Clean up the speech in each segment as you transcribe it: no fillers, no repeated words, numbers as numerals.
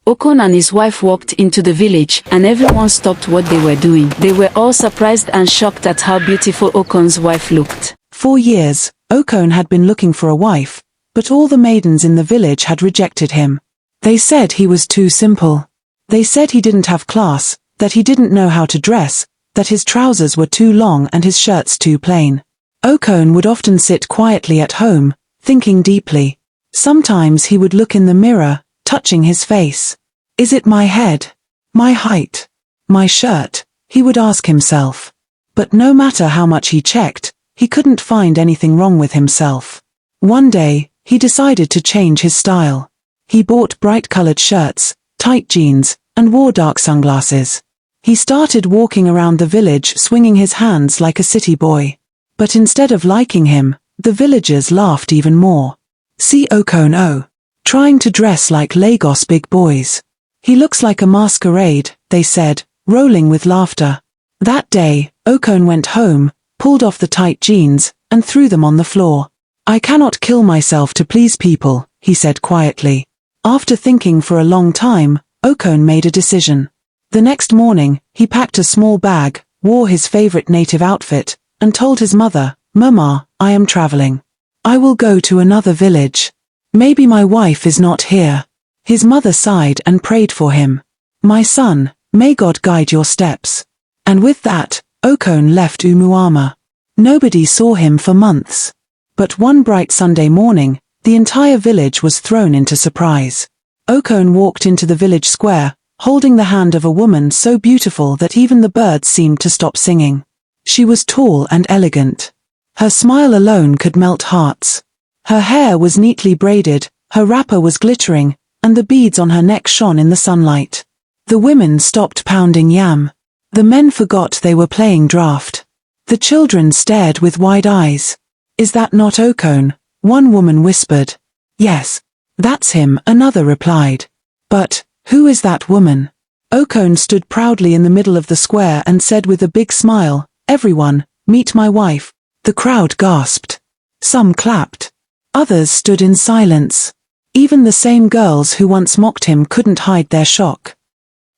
Okon and his wife walked into the village, and everyone stopped what they were doing. They were all surprised and shocked at how beautiful Okon's wife looked. For years, Okon had been looking for a wife, but all the maidens in the village had rejected him. They said he was too simple. They said he didn't have class, that he didn't know how to dress, that his trousers were too long and his shirts too plain. Okon would often sit quietly at home, thinking deeply. Sometimes he would look in the mirror, touching his face. Is it my head? My height? My shirt? He would ask himself. But no matter how much he checked, he couldn't find anything wrong with himself. One day, he decided to change his style. He bought bright-colored shirts, tight jeans, and wore dark sunglasses. He started walking around the village swinging his hands like a city boy. But instead of liking him, the villagers laughed even more. See Okon trying to dress like Lagos big boys. He looks like a masquerade, they said, rolling with laughter. That day, Okon went home, pulled off the tight jeans, and threw them on the floor. I cannot kill myself to please people, he said quietly. After thinking for a long time, Okon made a decision. The next morning, he packed a small bag, wore his favorite native outfit, and told his mother, "Mama, I am traveling. I will go to another village. Maybe my wife is not here." His mother sighed and prayed for him. "My son, may God guide your steps." And with that, Okon left Umuama. Nobody saw him for months. But one bright Sunday morning, the entire village was thrown into surprise. Okon walked into the village square, holding the hand of a woman so beautiful that even the birds seemed to stop singing. She was tall and elegant. Her smile alone could melt hearts. Her hair was neatly braided, her wrapper was glittering, and the beads on her neck shone in the sunlight. The women stopped pounding yam. The men forgot they were playing draft. The children stared with wide eyes. "Is that not Okon?" one woman whispered. "Yes, that's him," another replied. "But, who is that woman?" Okon stood proudly in the middle of the square and said with a big smile, "Everyone, meet my wife." The crowd gasped. Some clapped. Others stood in silence. Even the same girls who once mocked him couldn't hide their shock.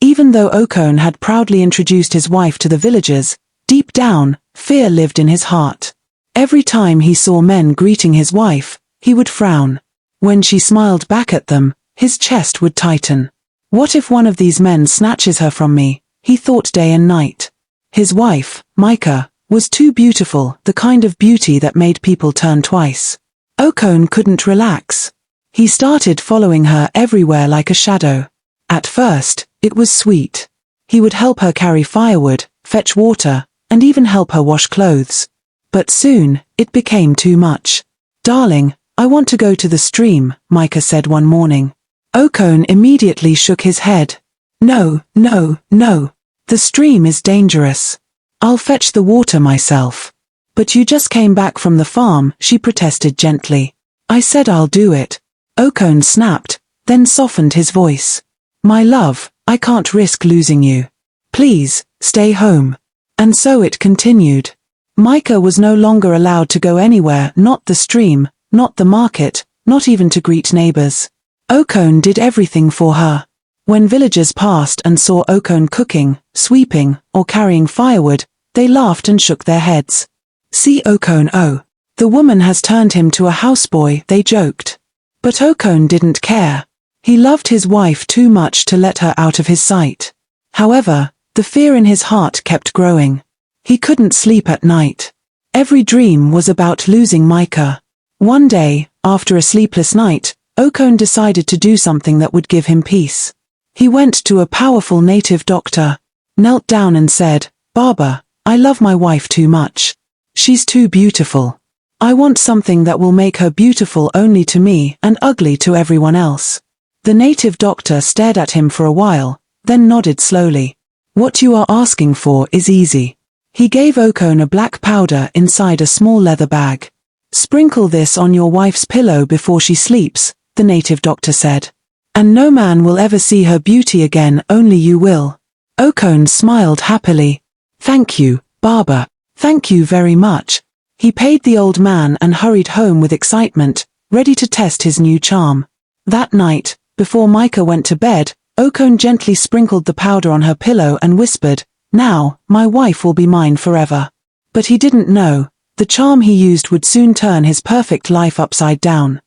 Even though Okon had proudly introduced his wife to the villagers, deep down, fear lived in his heart. Every time he saw men greeting his wife, he would frown. When she smiled back at them, his chest would tighten. What if one of these men snatches her from me? He thought day and night. His wife, Micah, was too beautiful, the kind of beauty that made people turn twice. Okon couldn't relax. He started following her everywhere like a shadow. At first, it was sweet. He would help her carry firewood, fetch water, and even help her wash clothes. But soon, it became too much. "Darling, I want to go to the stream," Micah said one morning. Okon immediately shook his head. "No, no, no. The stream is dangerous. I'll fetch the water myself." "But you just came back from the farm," she protested gently. "I said I'll do it." Okon snapped, then softened his voice. "My love, I can't risk losing you. Please, stay home." And so it continued. Micah was no longer allowed to go anywhere, not the stream, not the market, not even to greet neighbors. Okon did everything for her. When villagers passed and saw Okon cooking, sweeping, or carrying firewood, they laughed and shook their heads. "See Okon, oh. The woman has turned him to a houseboy," they joked. But Okon didn't care. He loved his wife too much to let her out of his sight. However, the fear in his heart kept growing. He couldn't sleep at night. Every dream was about losing Micah. One day, after a sleepless night, Okon decided to do something that would give him peace. He went to a powerful native doctor, knelt down and said, "Baba, I love my wife too much. She's too beautiful. I want something that will make her beautiful only to me and ugly to everyone else." The native doctor stared at him for a while, then nodded slowly. "What you are asking for is easy." He gave Okon a black powder inside a small leather bag. "Sprinkle this on your wife's pillow before she sleeps," the native doctor said. "And no man will ever see her beauty again, only you will." Okon smiled happily. "Thank you, Baba. Thank you very much." He paid the old man and hurried home with excitement, ready to test his new charm. That night, before Micah went to bed, Okon gently sprinkled the powder on her pillow and whispered, "Now, my wife will be mine forever." But he didn't know, the charm he used would soon turn his perfect life upside down.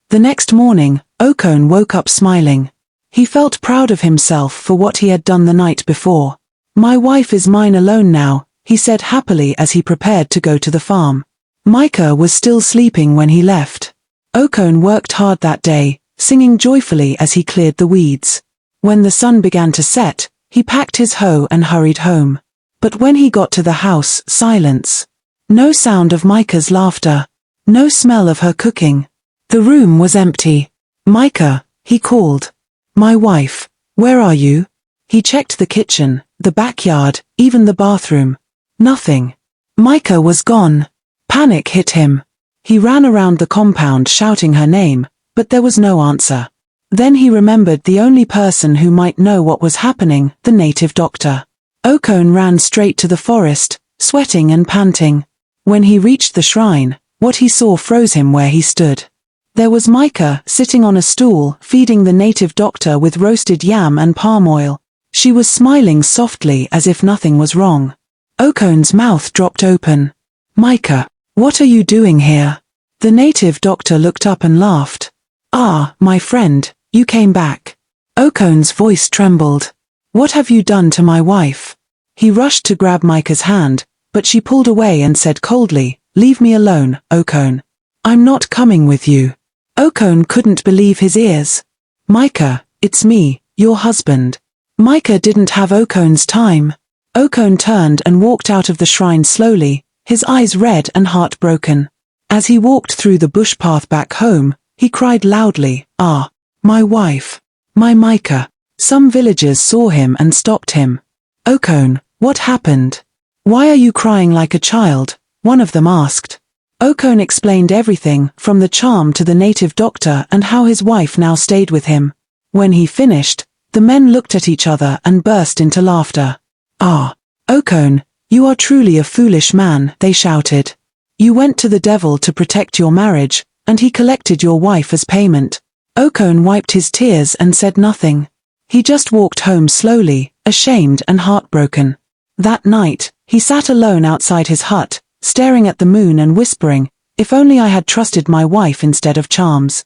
The next morning, Okon woke up smiling. He felt proud of himself for what he had done the night before. "My wife is mine alone now," he said happily as he prepared to go to the farm. Micah was still sleeping when he left. Okon worked hard that day, singing joyfully as he cleared the weeds. When the sun began to set, he packed his hoe and hurried home. But when he got to the house, silence. No sound of Micah's laughter. No smell of her cooking. The room was empty. "Micah," he called. "My wife, where are you?" He checked the kitchen, the backyard, even the bathroom. Nothing. Micah was gone. Panic hit him. He ran around the compound shouting her name, but there was no answer. Then he remembered the only person who might know what was happening, the native doctor. Okon ran straight to the forest, sweating and panting. When he reached the shrine, what he saw froze him where he stood. There was Micah sitting on a stool, feeding the native doctor with roasted yam and palm oil. She was smiling softly as if nothing was wrong. Okon's mouth dropped open. "Micah, what are you doing here?" The native doctor looked up and laughed. "Ah, my friend, you came back." Okon's voice trembled. "What have you done to my wife?" He rushed to grab Micah's hand, but she pulled away and said coldly, "Leave me alone, Okon. I'm not coming with you." Okon couldn't believe his ears. "Micah, it's me, your husband." Micah didn't have Okon's time. Okon turned and walked out of the shrine slowly, his eyes red and heartbroken. As he walked through the bush path back home, he cried loudly, "Ah, my wife, my Micah." Some villagers saw him and stopped him. "Okon, what happened? Why are you crying like a child?" one of them asked. Okon explained everything, from the charm to the native doctor and how his wife now stayed with him. When he finished, the men looked at each other and burst into laughter. "Ah, Okon, you are truly a foolish man," they shouted. "You went to the devil to protect your marriage, and he collected your wife as payment." Okon wiped his tears and said nothing. He just walked home slowly, ashamed and heartbroken. That night, he sat alone outside his hut, staring at the moon and whispering, "If only I had trusted my wife instead of charms."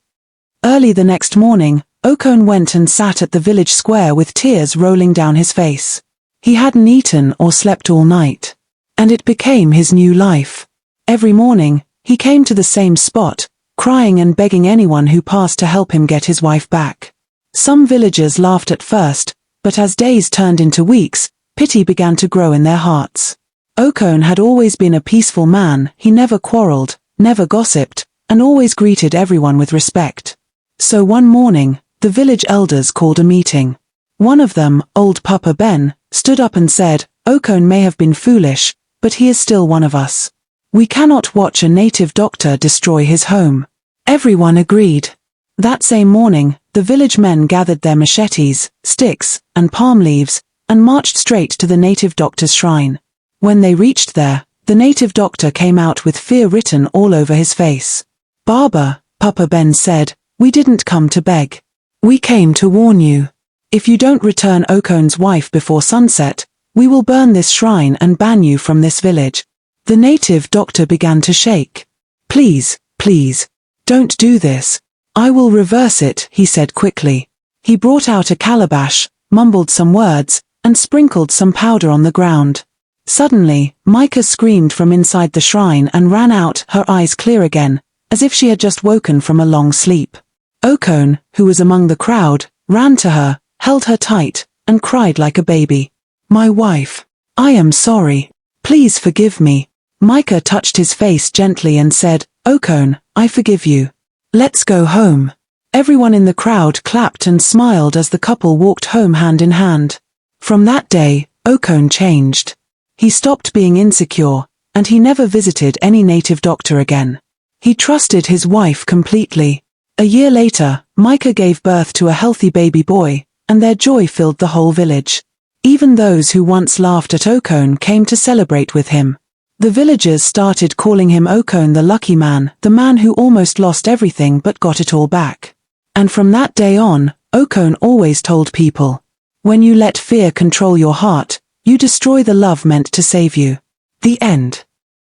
Early the next morning, Okon went and sat at the village square with tears rolling down his face. He hadn't eaten or slept all night. And it became his new life. Every morning, he came to the same spot, crying and begging anyone who passed to help him get his wife back. Some villagers laughed at first, but as days turned into weeks, pity began to grow in their hearts. Okon had always been a peaceful man. He never quarreled, never gossiped, and always greeted everyone with respect. So one morning, the village elders called a meeting. One of them, old Papa Ben, stood up and said, "Okon may have been foolish, but he is still one of us. We cannot watch a native doctor destroy his home." Everyone agreed. That same morning, the village men gathered their machetes, sticks, and palm leaves, and marched straight to the native doctor's shrine. When they reached there, the native doctor came out with fear written all over his face. "Barber," Papa Ben said, "we didn't come to beg. We came to warn you. If you don't return Okon's wife before sunset, we will burn this shrine and ban you from this village." The native doctor began to shake. "Please, please, don't do this. I will reverse it," he said quickly. He brought out a calabash, mumbled some words, and sprinkled some powder on the ground. Suddenly, Micah screamed from inside the shrine and ran out, her eyes clear again, as if she had just woken from a long sleep. Okon, who was among the crowd, ran to her, held her tight, and cried like a baby. "My wife, I am sorry. Please forgive me." Micah touched his face gently and said, "Okon, I forgive you. Let's go home." Everyone in the crowd clapped and smiled as the couple walked home hand in hand. From that day, Okon changed. He stopped being insecure, and he never visited any native doctor again. He trusted his wife completely. A year later, Micah gave birth to a healthy baby boy, and their joy filled the whole village. Even those who once laughed at Okon came to celebrate with him. The villagers started calling him Okon the lucky man, the man who almost lost everything but got it all back. And from that day on, Okon always told people, when you let fear control your heart, you destroy the love meant to save you. The end.